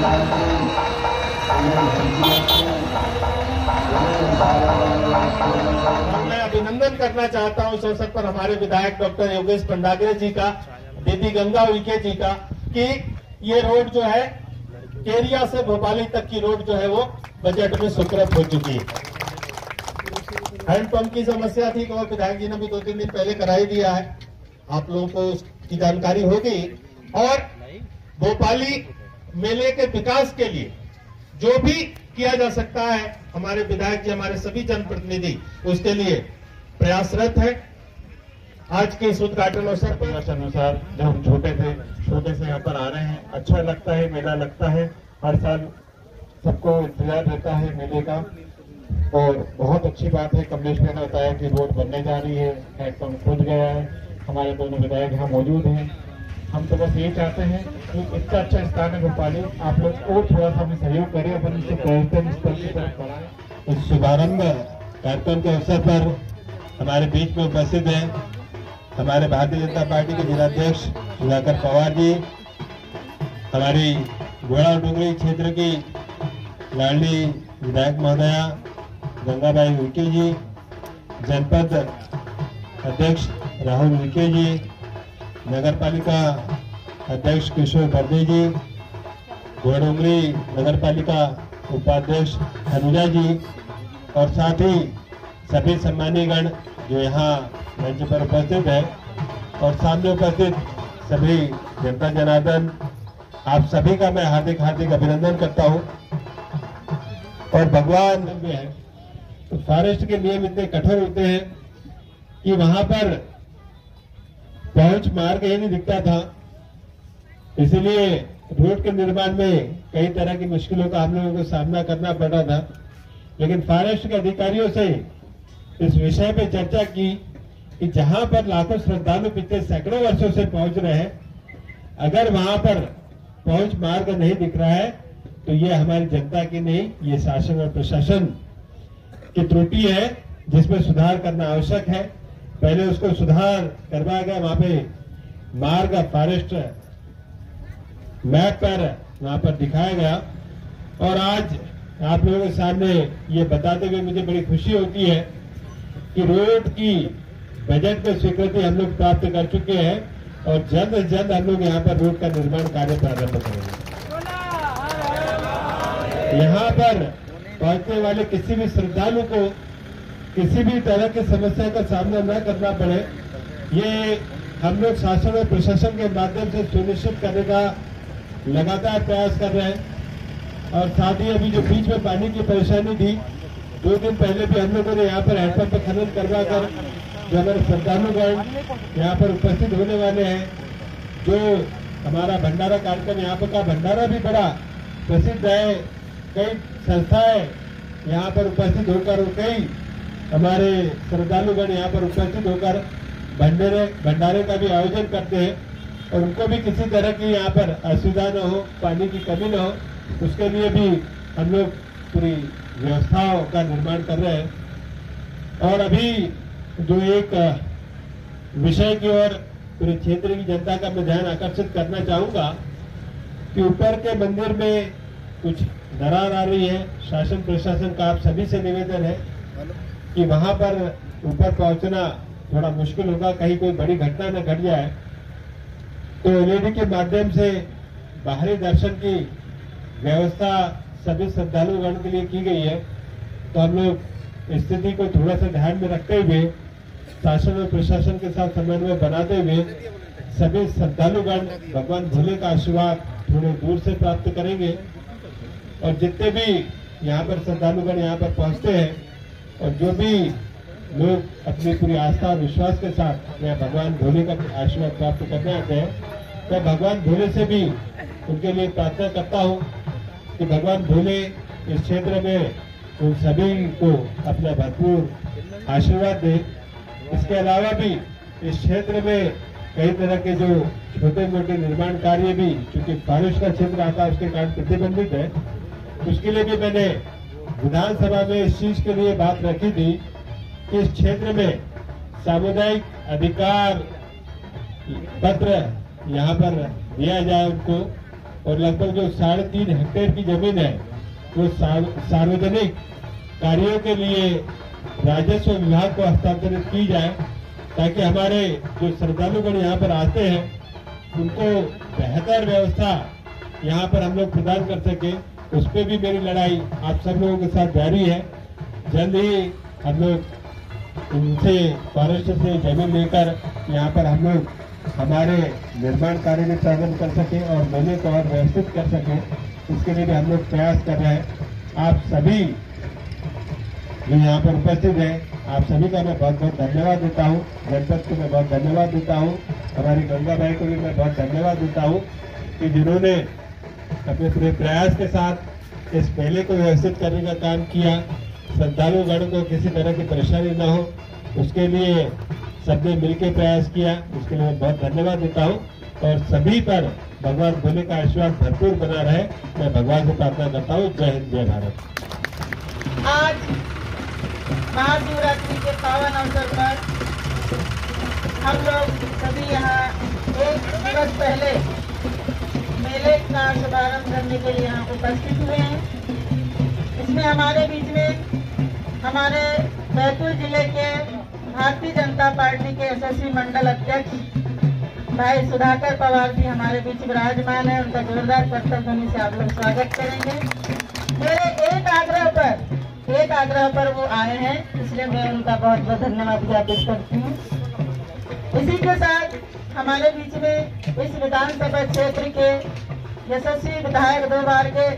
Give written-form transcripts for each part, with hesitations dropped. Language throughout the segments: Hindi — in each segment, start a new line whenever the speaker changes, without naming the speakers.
मैं अभिनंदन करना चाहता हूं इस अवसर पर हमारे विधायक डॉक्टर योगेश पंडाग्रे जी का, दीदी गंगा उइके जी का, कि ये रोड जो है केरिया से भोपाली तक की रोड जो है वो बजट में स्वीकृत हो चुकी है। हैंडपंप की समस्या थी तो विधायक जी ने भी 2-3 दिन पहले करा ही दिया है, आप लोगों को उसकी जानकारी होगी। और भोपाली मेले के विकास के लिए जो भी किया जा सकता है हमारे विधायक जी, हमारे सभी जनप्रतिनिधि उसके लिए प्रयासरत है। आज के इस उद्घाटन अवसर पर
अनुसार जब हम छोटे से यहाँ पर आ रहे हैं, अच्छा लगता है, मेला लगता है, हर साल सबको इंतजार रहता है मेले का। और बहुत अच्छी बात है, कमलेश ने बताया कि रोड बनने जा रही है, हैंडपंप खुद गया है, हमारे दोनों विधायक यहाँ मौजूद हैं। हम तो बस ये चाहते हैं कि इतना अच्छा स्थान है भोपाली, आप लोग और थोड़ा सा हमें सहयोग करें, अपन इसे पर्यटन स्थल की तरफ बढ़ाएं।
इस शुभारंभ कार्यक्रम के अवसर पर हमारे बीच में उपस्थित हैं हमारे भारतीय जनता पार्टी के जिलाध्यक्ष सुधाकर पवार जी, हमारी घोड़ा डूंगरी क्षेत्र की लाडली विधायक महोदया गंगाबाई उइके जी, जनपद अध्यक्ष राहुल उइके जी, नगर पालिका अध्यक्ष किशोर बर्दे जी, घोड़डोंगरी नगर पालिका उपाध्यक्ष अनुजा जी, और साथ ही सभी सम्मानीय गण जो यहाँ मंच पर उपस्थित है, और सामने उपस्थित सभी जनता जनार्दन, आप सभी का मैं हार्दिक अभिनंदन करता हूँ। और भगवान है तो फॉरेस्ट के नियम इतने कठोर होते हैं कि वहां पर पहुंच मार्ग ही नहीं दिखता था, इसलिए रोड के निर्माण में कई तरह की मुश्किलों का हम लोगों को सामना करना पड़ रहा था। लेकिन फॉरेस्ट के अधिकारियों से इस विषय पे चर्चा की कि जहां पर लाखों श्रद्धालु पिछले सैकड़ों वर्षों से पहुंच रहे हैं, अगर वहां पर पहुंच मार्ग नहीं दिख रहा है तो ये हमारी जनता की नहीं, ये शासन और प्रशासन की त्रुटि है, जिसमें सुधार करना आवश्यक है। पहले उसको सुधार करवाया गया, वहां पे मार्ग फॉरेस्ट मैप पर वहां पर दिखाया गया। और आज आप लोगों के सामने ये बताते हुए मुझे बड़ी खुशी होती है कि रोड की बजट में स्वीकृति हम लोग प्राप्त कर चुके हैं, और जल्द से जल्द हम लोग यहाँ पर रोड का निर्माण कार्य प्रारंभ करेंगे। यहाँ पर पहुंचने वाले किसी भी श्रद्धालु को किसी भी तरह की समस्या का सामना न करना पड़े, ये हम लोग शासन और प्रशासन के माध्यम से सुनिश्चित करने का लगातार प्रयास कर रहे हैं। और साथ ही अभी जो बीच में पानी की परेशानी थी, 2 दिन पहले भी हम लोगों ने यहाँ पर हैंडपंप खनन करवा कर जो हमारे श्रद्धालुगण यहाँ पर उपस्थित होने वाले हैं, जो हमारा भंडारा कार्यक्रम, यहाँ पर का भंडारा भी बड़ा प्रसिद्ध है, कई संस्थाएं यहाँ पर उपस्थित होकर और कई हमारे श्रद्धालुगण यहाँ पर उपस्थित होकर भंडारे का भी आयोजन करते हैं, और उनको भी किसी तरह की यहाँ पर असुविधा न हो, पानी की कमी न हो, उसके लिए भी हम लोग पूरी व्यवस्थाओं का निर्माण कर रहे हैं। और अभी जो एक विषय की ओर पूरे क्षेत्र की जनता का मैं ध्यान आकर्षित करना चाहूंगा कि ऊपर के मंदिर में कुछ दरार आ रही है। शासन प्रशासन का आप सभी से निवेदन है कि वहां पर ऊपर पहुंचना थोड़ा मुश्किल होगा, कहीं कोई बड़ी घटना न घट जाए, तो एलईडी के माध्यम से बाहरी दर्शन की व्यवस्था सभी श्रद्धालुगण के लिए की गई है। तो हम लोग स्थिति को थोड़ा सा ध्यान में रखते हुए शासन और प्रशासन के साथ समन्वय बनाते हुए सभी श्रद्धालुगण भगवान भोले का आशीर्वाद थोड़े दूर से प्राप्त करेंगे। और जितने भी यहाँ पर श्रद्धालुगण यहाँ पर पहुँचते हैं और जो भी लोग अपनी पूरी आस्था और विश्वास के साथ भगवान भोले का आशीर्वाद प्राप्त करने आते हैं, तो भगवान भोले से भी उनके लिए प्रार्थना करता हूँ कि भगवान भोले इस क्षेत्र में उन सभी को अपना भरपूर आशीर्वाद दे। इसके अलावा भी इस क्षेत्र में कई तरह के जो छोटे मोटे निर्माण कार्य भी, चूंकि फॉरेस्ट का क्षेत्र आता है उसके कारण प्रतिबंधित है, उसके लिए भी मैंने विधानसभा में इस चीज के लिए बात रखी थी कि इस क्षेत्र में सामुदायिक अधिकार पत्र यहाँ पर दिया जाए उनको, और लगभग जो 3.5 हेक्टेयर की जमीन है वो सार्वजनिक कार्यों के लिए राजस्व विभाग को हस्तांतरित की जाए, ताकि हमारे जो श्रद्धालुगण यहाँ पर आते हैं उनको बेहतर व्यवस्था यहाँ पर हम लोग प्रदान कर सके। उस पर भी मेरी लड़ाई आप सब लोगों के साथ जारी है। जल्द ही हम लोग उनसे फॉरेस्ट से जमीन लेकर यहाँ पर हम लोग हमारे निर्माण कार्य में प्रारंभ कर सके और मेले को और व्यवस्थित कर सके, इसके लिए भी हम लोग प्रयास कर रहे हैं। आप सभी जो यहाँ पर उपस्थित हैं, आप सभी का मैं बहुत बहुत धन्यवाद देता हूँ। जनपद को मैं बहुत धन्यवाद देता हूँ, हमारी गंगा भाई को भी मैं बहुत धन्यवाद देता हूँ कि जिन्होंने अपने पूरे प्रयास के साथ इस मेले को व्यवस्थित करने का काम किया, श्रद्धालुगण को किसी तरह की परेशानी न हो, उसके लिए सबने मिलकर प्रयास किया। उसके लिए मैं बहुत धन्यवाद देता हूँ और सभी पर भगवान भोले का आशीर्वाद भरपूर बना रहे, मैं भगवान से प्रार्थना करता हूँ। जय हिंद, जय भारत।
आज महाशिवरात्रि के पावन अवसर पर हम लोग सभी यहाँ एक दिवस पहले मेले का शुभारंभ करने के लिए यहाँ उपस्थित हुए हैं। इसमें हमारे बीच में हमारे बैतूल जिले के भारतीय जनता पार्टी के एसएससी मंडल अध्यक्ष भाई सुधाकर पवार जी हमारे बीच विराजमान है। उनका जोरदार करतब ध्वनि से आप लोग स्वागत करेंगे। मेरे एक आग्रह पर वो आए हैं, इसलिए मैं उनका बहुत बहुत धन्यवाद ज्ञापित करती हूँ। इसी के साथ हमारे बीच में इस विधानसभा क्षेत्र के यशस्वी विधायक 2 बार के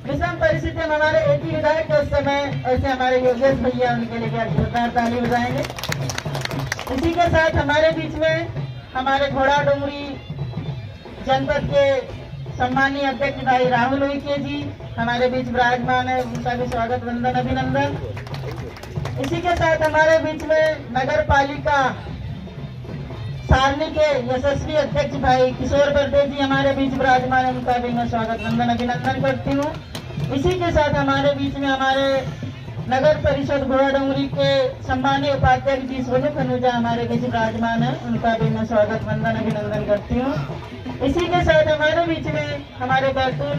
विषम परिस्थिति में हमारे एक ही विधायक के उस समय ऐसे हमारे योगेश भैया, उनके लिए जोरदार ताली बजाएंगे। इसी के साथ हमारे बीच में हमारे घोड़ा डोंगरी जनपद के सम्मानीय अध्यक्ष भाई राहुल उइके जी हमारे बीच विराजमान है, उनका भी स्वागत वंदन अभिनंदन। इसी के साथ हमारे बीच में नगर पालिका सारनी के यशस्वी अध्यक्ष भाई किशोर बर्दे जी हमारे बीच विराजमान है, उनका भी मैं स्वागत वंदन अभिनंदन करती हूँ। इसी के साथ हमारे बीच में हमारे नगर परिषद घोड़ा डोंगरी के सम्मानीय उपाध्यक्ष जी सोनू खनूजा हमारे बीच विराजमान है, उनका भी मैं स्वागत वंदन अभिनंदन करती हूँ। इसी के साथ हमारे बीच में हमारे बैतूल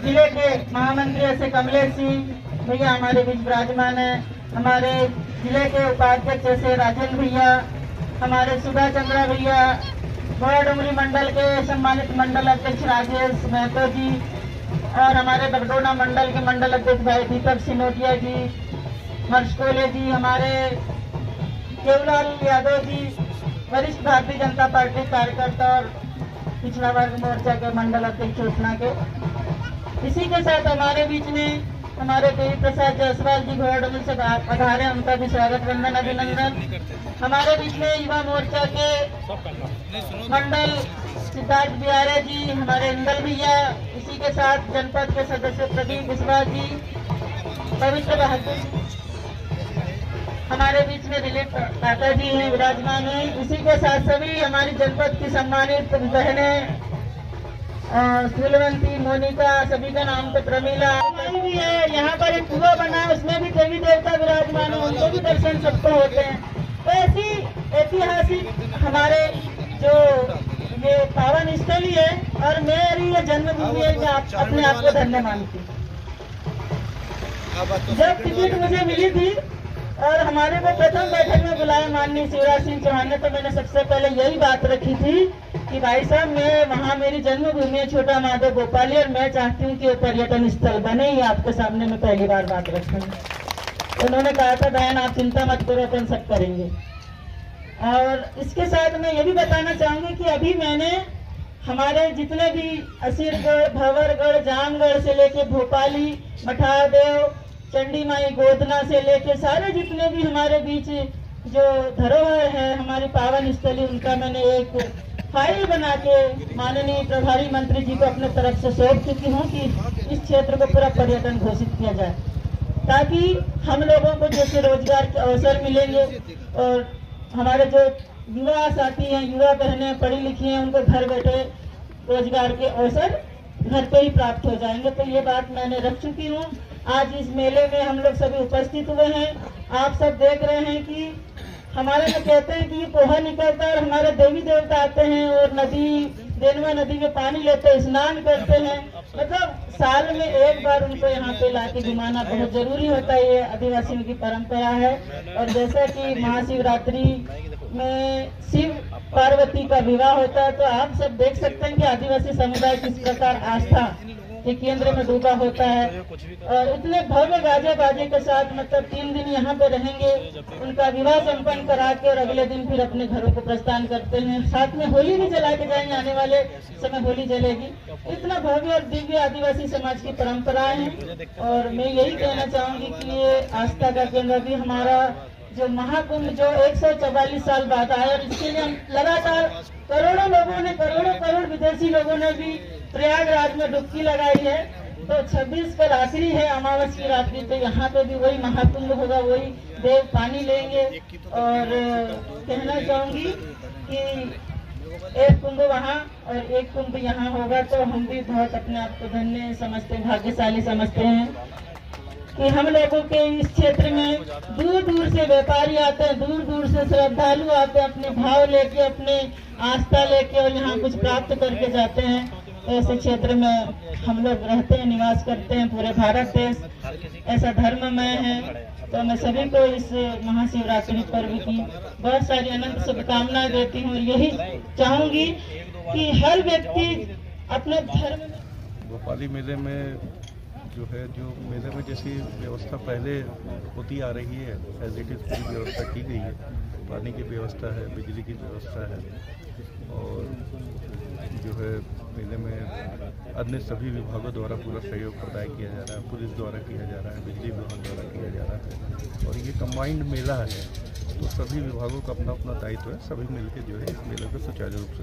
जिले के महामंत्री ऐसे कमलेश सिंह भैया हमारे बीच विराजमान है। हमारे जिले के उपाध्यक्ष ऐसे राजेंद्र भैया, हमारे सुधा चंद्रा भैया, घोड़ा डोंगरी मंडल के सम्मानित मंडल अध्यक्ष राजेश महतो जी और हमारे बगडोना मंडल के मंडल अध्यक्ष भाई दीपक सिनोटिया जी, मर्शकोले जी, हमारे केवलाल यादव जी, वरिष्ठ भारतीय जनता पार्टी कार्यकर्ता और पिछड़ा वर्ग मोर्चा के मंडल अध्यक्ष योजना के। इसी के साथ हमारे बीच में हमारे देवी प्रसाद जायसवाल जी घोड़ा डोंगरी से पधारे, उनका भी स्वागत वंदन अभिनंदन। हमारे बीच में युवा मोर्चा के मंडल सिद्धार्थ बिहारे जी, हमारे इंदल भैया, इसी के साथ जनपद के सदस्य प्रदीप विश्वास जी, पवित्र बहादुर हमारे बीच में दिलीप टाटा जी हैं विराजमान है। इसी के साथ सभी हमारी जनपद की सम्मानित बहनें फूलवंती, मोनिका, सभी का नाम तो प्रमीला भी है। यहाँ पर एक कुआं बना है, उसमें भी देवी देवता विराजमान है, उनको भी दर्शन सबको होते हैं। तो ऐसी ऐतिहासिक हमारे जो ये पावन स्थली है और मेरी ये जन्मभूमि है, मैं अपने आप को धन्य मानती हूँ। जब टिकट मुझे मिली थी और हमारे को प्रथम बैठक में बुलाया माननीय शिवराज सिंह चौहान ने, तो मैंने सबसे पहले यही बात रखी थी कि भाई साहब मैं वहाँ मेरी जन्मभूमि है छोटा माधव गोपाली और मैं चाहती हूँ कि वो पर्यटन स्थल बने। ही आपके सामने मैं पहली बार बात रखूंगी। उन्होंने कहा था बहन आप चिंता मत करो, अपन सब करेंगे। और इसके साथ मैं ये भी बताना चाहूंगी कि अभी मैंने हमारे जितने भी असीरगढ़, भंवरगढ़, जामगढ़ से लेके भोपाली, मठादेव, चंडी माई, गोदना से लेके सारे जितने भी हमारे बीच जो धरोहर है हमारी पावन स्थली, उनका मैंने एक फाइल बना के माननीय प्रभारी मंत्री जी को अपने तरफ से सौंप चुकी हूँ कि इस क्षेत्र को पूरा पर्यटन घोषित किया जाए, ताकि हम लोगों को जैसे रोजगार के अवसर मिलेंगे और हमारे जो युवा साथी हैं, युवा बहनें पढ़ी लिखी हैं, उनको घर बैठे रोजगार के अवसर घर पे ही प्राप्त हो जाएंगे। तो ये बात मैंने रख चुकी हूँ। आज इस मेले में हम लोग सभी उपस्थित हुए हैं। आप सब देख रहे हैं कि हमारे में कहते हैं कि ये पोहा निकलता है और हमारे देवी देवता आते हैं और नदी देनवा नदी में पानी लेते हैं, स्नान करते हैं। मतलब साल में एक बार उनको यहाँ पे लाके घुमाना बहुत जरूरी होता है, ये आदिवासियों की परंपरा है। और जैसा कि महाशिवरात्रि में शिव पार्वती का विवाह होता है, तो आप सब देख सकते हैं कि आदिवासी समुदाय किस प्रकार आस्था के केंद्र में डूबा होता है। और इतने भव्य गाजे बाजे के साथ मतलब 3 दिन यहाँ पे रहेंगे, उनका विवाह संपन्न करा के और अगले दिन फिर अपने घरों को प्रस्थान करते हैं। साथ में होली भी जला के जाएंगे, आने वाले समय होली जलेगी। इतना भव्य और दिव्य आदिवासी समाज की परंपराएं हैं। और मैं यही कहना चाहूंगी कि ये आस्था का केंद्र भी हमारा जो महाकुंभ जो 144 साल बाद आया, और इसके लिए हम लगातार करोड़ों लोगों ने, करोड़ विदेशी लोगों ने भी प्रयागराज में डुबकी लगाई है। तो 26 का रात्रि है, अमावस की रात्रि, तो यहाँ पे भी वही महाकुंभ होगा, वही देव पानी लेंगे। और कहना चाहूंगी कि एक कुंभ वहाँ और एक कुंभ यहाँ होगा, तो हम भी बहुत अपने आप को धन्य समझते हैं, भाग्यशाली समझते हैं कि हम लोगों के इस क्षेत्र में दूर दूर से व्यापारी आते हैं, दूर दूर से श्रद्धालु आते हैं, अपने भाव लेके, अपने आस्था लेके और यहाँ कुछ प्राप्त करके जाते हैं। ऐसे क्षेत्र में हम लोग रहते हैं, निवास करते हैं। पूरे भारत देश ऐसा धर्ममय है। तो मैं सभी को इस महाशिवरात्रि पर्व की बहुत सारी अनंत शुभकामनाएं देती हूँ। यही चाहूंगी कि हर व्यक्ति अपने धर्म में।
भोपाली मेले में जो मेले में जैसी व्यवस्था पहले होती आ रही है, एज इट इज पूरी व्यवस्था की गई है। पानी की व्यवस्था है, बिजली की व्यवस्था है, और मेले में अन्य सभी विभागों द्वारा पूरा सहयोग प्रदान किया जा रहा है। पुलिस द्वारा किया जा रहा है, बिजली विभाग द्वारा किया जा रहा है। और ये कंबाइंड मेला है, तो सभी विभागों का अपना अपना दायित्व है। सभी मिलकर इस मेले को सुचारू रूप से